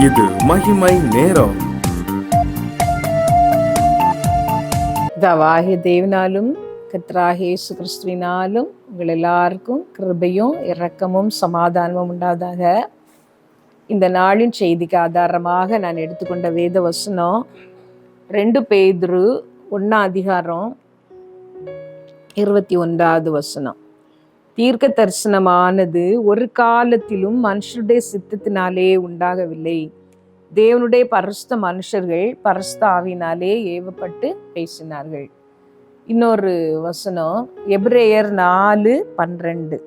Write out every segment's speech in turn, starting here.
இது மகிமை நேரம். பிதாவாகிய தேவனாலும் கர்த்தராகிய இயேசு கிறிஸ்துவினாலும் உங்கள் எல்லாருக்கும் கிருபையும் இரக்கமும் சமாதானமும் உண்டாதாக. இந்த நாளின் செய்திக்கு ஆதாரமாக நான் எடுத்துக்கொண்ட வேத வசனம் 2 பேதுரு 1:21 தீர்க்க தரிசனமானது ஒரு காலத்திலும் மனுஷருடைய சித்தத்தினாலே உண்டாகவில்லை. தேவனுடைய பரிசுத்த மனுஷர்கள் பரிசுத்த ஆவியினாலே ஏவப்பட்டு பேசினார்கள். இன்னொரு வசனம் எபிரேயர் 4:12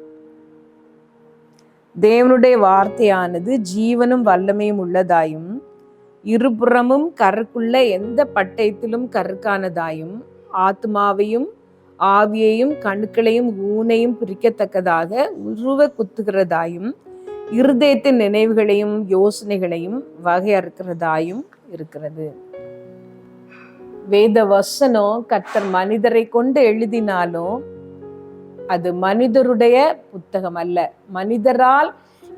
தேவனுடைய வார்த்தையானது ஜீவனும் வல்லமையும் உள்ளதாயும் இருபுறமும் கருக்குள்ள எந்த பட்டயத்திலும் கருக்கானதாயும் ஆத்மாவையும் ஆவியையும் கணுக்களையும் ஊனையும் பிரிக்கத்தக்கதாக உருவ குத்துகிறதாயும் இருதயத்தின் நினைவுகளையும் யோசனைகளையும் வகையறுக்கிறதாயும் இருக்கிறது. வேத வசனம் கர்த்தர் மனிதரை கொண்டு எழுதினாலும் அது மனிதருடைய புத்தகம் அல்ல, மனிதரால்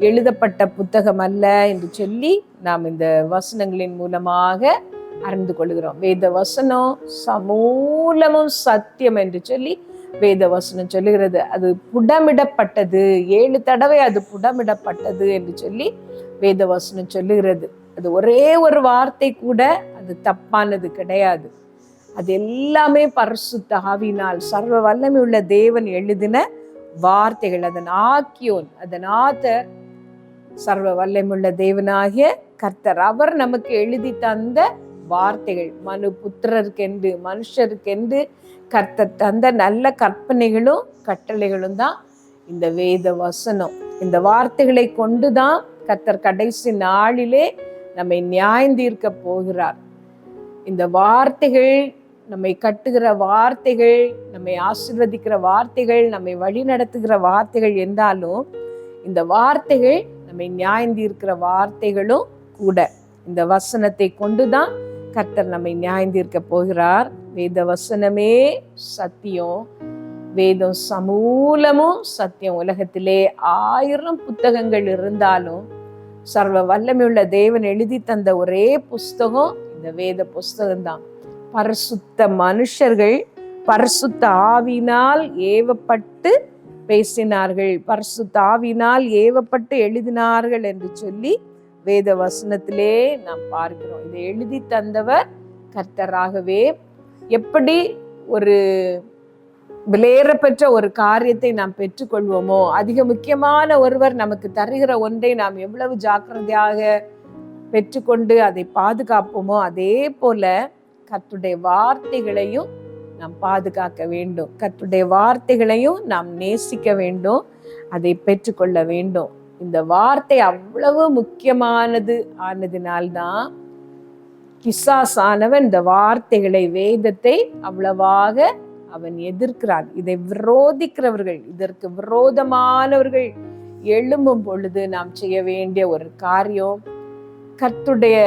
எழுதப்பட்ட புத்தகம் அல்ல என்று சொல்லி நாம் இந்த வசனங்களின் மூலமாக அறிந்து கொள்கிறோம். வேத வசனம் சமூலமும் சத்தியம் என்று சொல்லி வேத வசனம் சொல்லுகிறது. அது புடமிடப்பட்டது, 7 தடவை அது புடமிடப்பட்டது என்று சொல்லி வேத வசனம் சொல்லுகிறது. அது ஒரே ஒரு வார்த்தை கூட அது தப்பானது கிடையாது. அது எல்லாமே பரிசுத்த ஆவியினால் சர்வ வல்லமை உள்ள தேவன் எழுதின வார்த்தைகள். அதன் ஆக்கியோன், அதன் ஆத்தர் சர்வ வல்லமையுள்ள தேவனாகிய கர்த்தர். அவர் நமக்கு எழுதி தந்த வார்த்தைகள், மனு புத்திரருக்கென்று மனுஷருக்கென்று கர்த்தர் தந்த நல்ல கற்பனைகளும் கட்டளைகளும் தான் இந்த வேத வசனம். இந்த வார்த்தைகளை கொண்டுதான் கர்த்தர் கடைசி நாளிலே நம்மை நியாயந்தீர்க்க போகிறார். இந்த வார்த்தைகள் நம்மை கட்டுகிற வார்த்தைகள், நம்மை ஆசீர்வதிக்கிற வார்த்தைகள், நம்மை வழி நடத்துகிற வார்த்தைகள் என்றாலும் இந்த வார்த்தைகள் நம்மை நியாயந்தீர்க்கிற வார்த்தைகளும் கூட. இந்த வசனத்தை கொண்டுதான் கர்த்தர் நம்மை நியாயந்தீர்க்க போகிறார். வேத வசனமே சத்தியம், வேதம் சமூலமும் சத்தியம். உலகத்திலே 1000 புத்தகங்கள் இருந்தாலும் சர்வ வல்லமையுள்ள தேவன் எழுதி தந்த ஒரே புஸ்தகம் இந்த வேத புஸ்தகம்தான். பரிசுத்த மனுஷர்கள் பரிசுத்த ஆவியினால் ஏவப்பட்டு பேசினார்கள், பரிசுத்த ஆவியினால் ஏவப்பட்டு எழுதினார்கள் என்று சொல்லி வேத வசனத்திலே நாம் பார்க்கிறோம். இதை எழுதி தந்தவர் கர்த்தராகவே. எப்படி ஒரு விலையேறப்பெற்ற ஒரு காரியத்தை நாம் பெற்றுக்கொள்வோமோ, அதிக முக்கியமான ஒருவர் நமக்கு தருகிற ஒன்றை நாம் எவ்வளவு ஜாக்கிரதையாக பெற்றுக்கொண்டு அதை பாதுகாப்போமோ, அதே போல கர்த்தருடைய வார்த்தைகளையும் நாம் பாதுகாக்க வேண்டும். கர்த்தருடைய வார்த்தைகளையும் நாம் நேசிக்க வேண்டும், அதை பெற்றுக்கொள்ள வேண்டும். இந்த வார்த்தை அவ்வளவு முக்கியமானது ஆனதினால்தான் பிசாசானவன் இந்த வார்த்தைகளை, வேதத்தை அவ்வளவாக அவன் எதிர்க்கிறான். இதை விரோதிக்கிறவர்கள், இதற்கு விரோதமானவர்கள் எழும்பும் பொழுது நாம் செய்ய வேண்டிய ஒரு காரியம், கர்த்தருடைய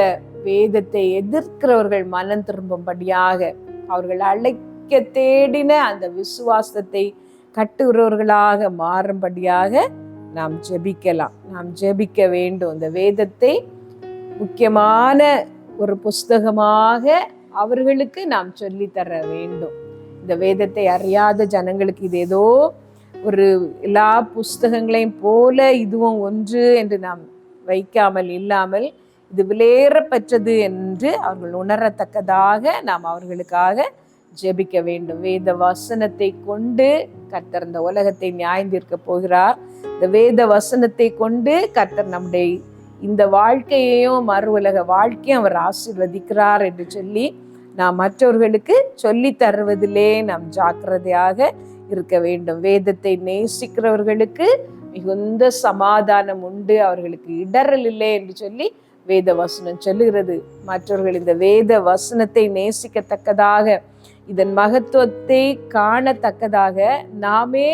வேதத்தை எதிர்க்கிறவர்கள் மனம் திரும்பும்படியாக, அவர்கள் அழைக்க தேடின அந்த விசுவாசத்தை கட்டுகிறவர்களாக மாறும்படியாக நாம் ஜெபிக்கலாம், நாம் ஜெபிக்க வேண்டும். இந்த வேதத்தை முக்கியமான ஒரு புஸ்தகமாக அவர்களுக்கு நாம் சொல்லித்தர வேண்டும். இந்த வேதத்தை அறியாத ஜனங்களுக்கு இது ஏதோ ஒரு எல்லா புஸ்தகங்களையும் போல இதுவும் ஒன்று என்று நாம் வைக்காமல் இல்லாமல் இது விலையேறப்பெற்றது என்று அவர்கள் உணரத்தக்கதாக நாம் அவர்களுக்காக ஜெபிக்க வேண்டும். வேத வசனத்தை கொண்டு கர்த்தர் இந்த உலகத்தை நியாயந்தீர்க்க போகிறார். இந்த வேத வசனத்தை கொண்டு கர்த்தர் நம்முடைய இந்த வாழ்க்கையையும் மறு உலக வாழ்க்கையும் அவர் ஆசீர்வதிக்கிறார் என்று சொல்லி நாம் மற்றவர்களுக்கு சொல்லி தருவதிலே நாம் ஜாக்கிரதையாக இருக்க வேண்டும். வேதத்தை நேசிக்கிறவர்களுக்கு மிகுந்த சமாதானம் உண்டு, அவர்களுக்கு இடரல் இல்லை என்று சொல்லி வேத வசனம் சொல்லுகிறது. மற்றவர்கள் இந்த வேத வசனத்தை நேசிக்கத்தக்கதாக, இதன் மகத்துவத்தை காணத்தக்கதாக நாமே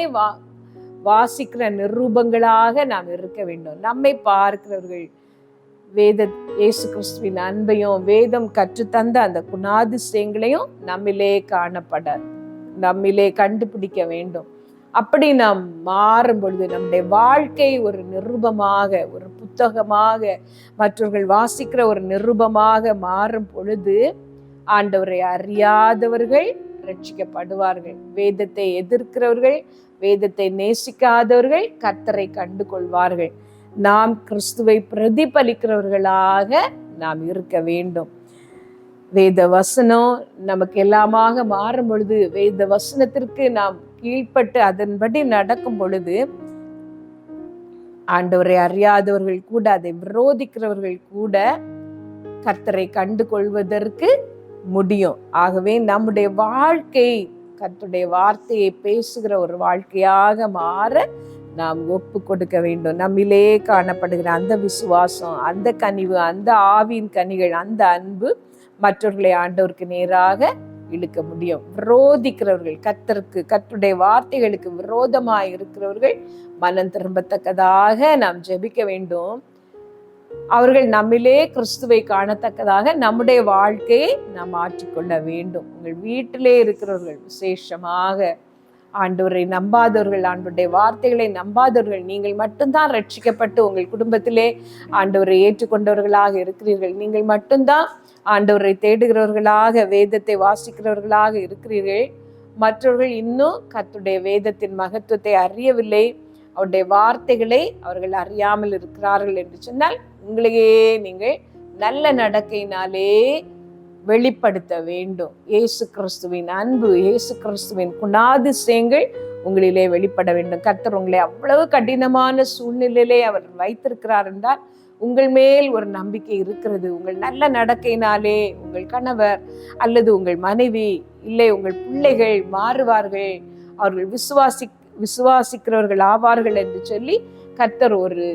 வாசிக்கிற நிரூபங்களாக நாம் இருக்க வேண்டும். நம்மை பார்க்கிறவர்கள் வேத இயேசு கிறிஸ்துவின் அன்பையும் வேதம் கற்றுத்தந்த அந்த குணாதிசயங்களையும் நம்மிலே காணப்பட, நம்மிலே கண்டுபிடிக்க வேண்டும். அப்படி நாம் மாறும் பொழுது நம்முடைய வாழ்க்கை ஒரு நிருபமாக, ஒரு புத்தகமாக மற்றவர்கள் வாசிக்கிற ஒரு நிருபமாக மாறும் பொழுது ஆண்டவரை அறியாதவர்கள் ரட்சிக்கப்படுவார்கள். வேதத்தை எதிர்க்கிறவர்கள், வேதத்தை நேசிக்காதவர்கள் கர்த்தரை கண்டு கொள்வார்கள். நாம் கிறிஸ்துவை பிரதிபலிக்கிறவர்களாக நாம் இருக்க வேண்டும். வேத வசனம் நமக்கு எல்லாமாக மாறும் பொழுது, வேத வசனத்திற்கு நாம் கீழ்ப்பட்டு அதன்படி நடக்கும் பொழுது, ஆண்டவரை அறியாதவர்கள் கூட, அதை விரோதிக்கிறவர்கள் கூட கர்த்தரை கண்டு கொள்வதற்கு முடியும். ஆகவே நம்முடைய வாழ்க்கை கர்த்தருடைய வார்த்தையை பேசுகிற ஒரு வாழ்க்கையாக மாற நாம் ஒப்பு கொடுக்க வேண்டும். நம்மிலே காணப்படுகிற அந்த விசுவாசம், அந்த கனிவு, அந்த ஆவியின் கனிகள், அந்த அன்பு மற்றவர்களை ஆண்டவருக்கு நேராக இழுக்க முடியும். விரோதிக்கிறவர்கள், கர்த்தருடைய வார்த்தைகளுக்கு விரோதமாய் இருக்கிறவர்கள் மனம் திரும்பத்தக்கதாக நாம் ஜெபிக்க வேண்டும். அவர்கள் நம்மிலே கிறிஸ்துவை காணத்தக்கதாக நம்முடைய வாழ்க்கையை நாம் மாற்றிக்கொள்ள வேண்டும். உங்கள் வீட்டிலே இருக்கிறவர்கள், விசேஷமாக ஆண்டவரை நம்பாதவர்கள், ஆண்டவருடைய வார்த்தைகளை நம்பாதவர்கள், நீங்கள் மட்டும்தான் ரட்சிக்கப்பட்டு உங்கள் குடும்பத்திலே ஆண்டவரை ஏற்றுக்கொண்டவர்களாக இருக்கிறீர்கள், நீங்கள் மட்டும்தான் ஆண்டவரை தேடுகிறவர்களாக, வேதத்தை வாசிக்கிறவர்களாக இருக்கிறீர்கள், மற்றவர்கள் இன்னும் கர்த்தருடைய வேதத்தின் மகத்துவத்தை அறியவில்லை, அவருடைய வார்த்தைகளை அவர்கள் அறியாமல் இருக்கிறார்கள் என்று சொன்னால், உங்களையே நீங்கள் நல்ல நடக்கையினாலே வெளிப்படுத்த வேண்டும். இயேசு கிறிஸ்துவின் அன்பு, இயேசு கிறிஸ்துவின் குணாதிசயங்கள் உங்களிலே வெளிப்பட வேண்டும். கர்த்தர் உங்களை அவ்வளவு கடினமான சூழ்நிலையிலே அவர் வைத்திருக்கிறார் என்றால் உங்கள் மேல் ஒரு நம்பிக்கை இருக்கிறது. உங்கள் நல்ல நடக்கையினாலே உங்கள் கணவர் அல்லது உங்கள் மனைவி, இல்லை உங்கள் பிள்ளைகள் மாறுவார்கள், அவர்கள் விசுவாசிக்கிறவர்கள் ஆவார்கள் என்று சொல்லி கர்த்தர் ஒரு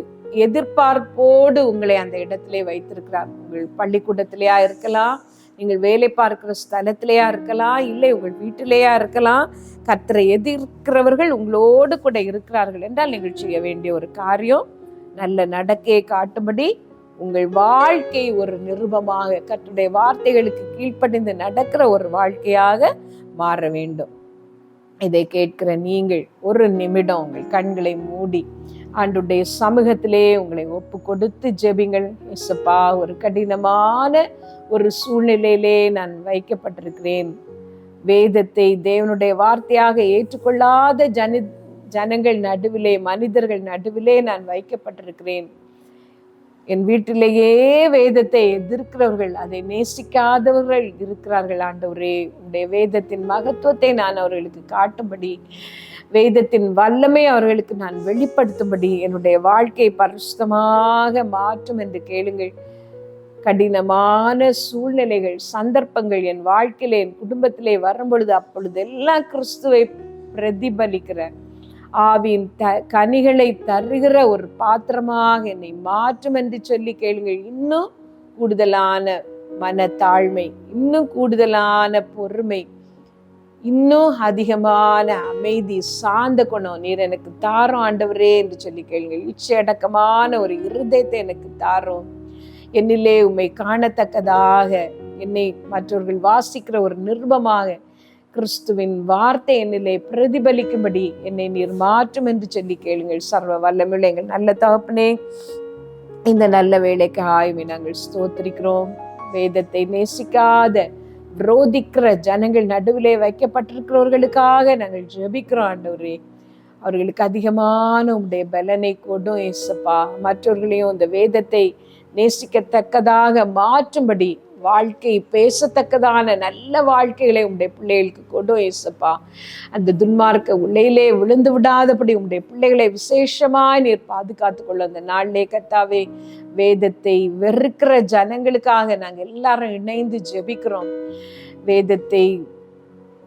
எதிர்பார்ப்போடு உங்களை அந்த இடத்திலே வைத்திருக்கிறார். உங்கள் பள்ளிக்கூடத்திலேயா இருக்கலாம், நீங்கள் வேலை பார்க்கிற ஸ்தலத்திலேயா இருக்கலாம், இல்லை உங்கள் வீட்டிலேயா இருக்கலாம். கர்த்தரை எதிர்க்கிறவர்கள் உங்களோடு கூட இருக்கிறார்கள் என்றால் நீங்கள் செய்ய வேண்டிய ஒரு காரியம், நல்ல நடக்கையை காட்டும்படி உங்கள் வாழ்க்கை ஒரு நிருபமாக கர்த்தருடைய வார்த்தைகளுக்கு கீழ்ப்படிந்து நடக்கிற ஒரு வாழ்க்கையாக மாற வேண்டும். இதை கேட்கிற நீங்கள் ஒரு நிமிடம் உங்கள் கண்களை மூடி ஆண்டவருடைய சமூகத்திலே உங்களை ஒப்பு கொடுத்து ஜெபிங்கள். இயேசுப்பா, ஒரு கடினமான ஒரு சூழ்நிலையிலே நான் வைக்கப்பட்டிருக்கிறேன். வேதத்தை தேவனுடைய வார்த்தையாக ஏற்றுக்கொள்ளாத ஜனங்கள் நடுவிலே, மனிதர்கள் நடுவிலே நான் வைக்கப்பட்டிருக்கிறேன். என் வீட்டிலேயே வேதத்தை எதிர்க்கிறவர்கள், அதை நேசிக்காதவர்கள் இருக்கிறார்கள். ஆண்டவரே, உங்களுடைய வேதத்தின் மகத்துவத்தை நான் அவர்களுக்கு காட்டும்படி, வேதத்தின் வல்லமை அவர்களுக்கு நான் வெளிப்படுத்தும்படி என்னுடைய வாழ்க்கையை பரிசுத்தமாக மாற்றும் என்று கேளுங்கள். கடினமான சூழ்நிலைகள், சந்தர்ப்பங்கள் என் வாழ்க்கையிலே, என் குடும்பத்திலே வரும்பொழுது, அப்பொழுதெல்லாம் கிறிஸ்துவை பிரதிபலிக்கிற ஆவியின் கனிகளை தருகிற ஒரு பாத்திரமாக என்னை மாற்றும் என்று சொல்லி கேளுங்கள். இன்னும் கூடுதலான மனத்தாழ்மை, இன்னும் கூடுதலான பொறுமை, இன்னும் அதிகமான அமைதி, சாந்த குணம் நீர் எனக்கு தாரும் ஆண்டவரே என்று சொல்லி கேளுங்கள். இச்சையடக்கமான ஒரு இருதயத்தை எனக்கு தாரும். என்னிலே உம்மை காணத்தக்கதாக, என்னை மற்றவர்கள் வாசிக்கிற ஒரு நிருபமாக கிறிஸ்துவின் வார்த்தை என்னிலே பிரதிபலிக்கும்படி என்னை நீர் மாற்றும் என்று சொல்லி கேளுங்கள். சர்வ வல்லமையுள்ள எங்கள் நல்ல தகப்பனே, இந்த நல்ல வேளைக்கு ஆய்வை நாங்கள் ஸ்தோத்திரிக்கிறோம். வேதத்தை நேசிக்காத விரோதிக்கிற ஜனங்கள் நடுவிலே வைக்கப்பட்டிருக்கிறவர்களுக்காக நாங்கள் ஜெபிக்கிறோம். ஆண்டவரே, அவர்களுக்கு அதிகமான உம்முடைய பலனை கொடும் ஏசப்பா. மற்றவர்களையும் இந்த வேதத்தை நேசிக்கத்தக்கதாக மாற்றும்படி, வாழ்க்கை பேசத்தக்கதான நல்ல வாழ்க்கைகளை உம்முடைய பிள்ளைகளுக்கு கொடும் ஏசப்பா. அந்த துன்மார்க்க உள்ளையிலே விழுந்து விடாதபடி உம்முடைய பிள்ளைகளை விசேஷமாய் நீர் பாதுகாத்து கொள்ள அந்த நாளிலே கர்த்தாவே, வேதத்தை வெறுக்கிற ஜனங்களுக்காக நாங்கள் எல்லாரும் இணைந்து ஜெபிக்கிறோம். வேதத்தை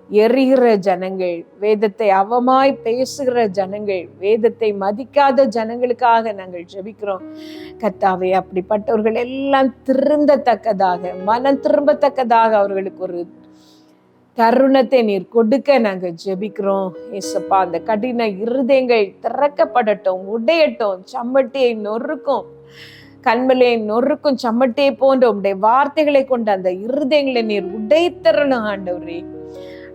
எரிகிற ஜனங்கள், வேதத்தை அவமாய் பேசுகிற ஜனங்கள், வேதத்தை மதிக்காத ஜனங்களுக்காக நாங்கள் ஜெபிக்கிறோம் கர்த்தாவே. அப்படிப்பட்டவர்கள் எல்லாம் திருந்தத்தக்கதாக, மனம் திரும்பத்தக்கதாக அவர்களுக்கு ஒரு தருணத்தை நீர் கொடுக்க நாங்கள் ஜெபிக்கிறோம் ஏசப்பா. அந்த கடின இருதயங்கள் திறக்கப்படட்டும், உடையட்டும், சம்மட்டியை நொறுக்கும், கண்மலையை நொறுக்கும் சம்மட்டியை போன்ற உம்முடைய வார்த்தைகளை கொண்டு அந்த இருதயங்களை நீர் உடைத்தரணும் ஆண்டவரே.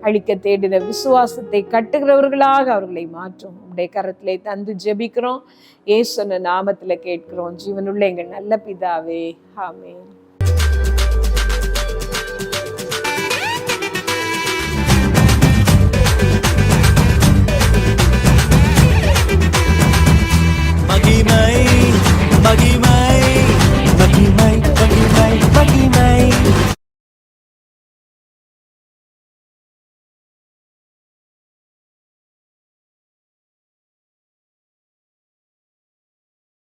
அழிக்க தேடின விசுவாசத்தை கட்டுகிறவர்களாக அவர்களை மாற்றும். உடைய கரத்திலே தந்து ஜெபிக்கிறோம், இயேசு நாமத்துல கேட்கிறோம் ஜீவனுள்ள எங்கள் நல்ல பிதாவே, ஆமென்.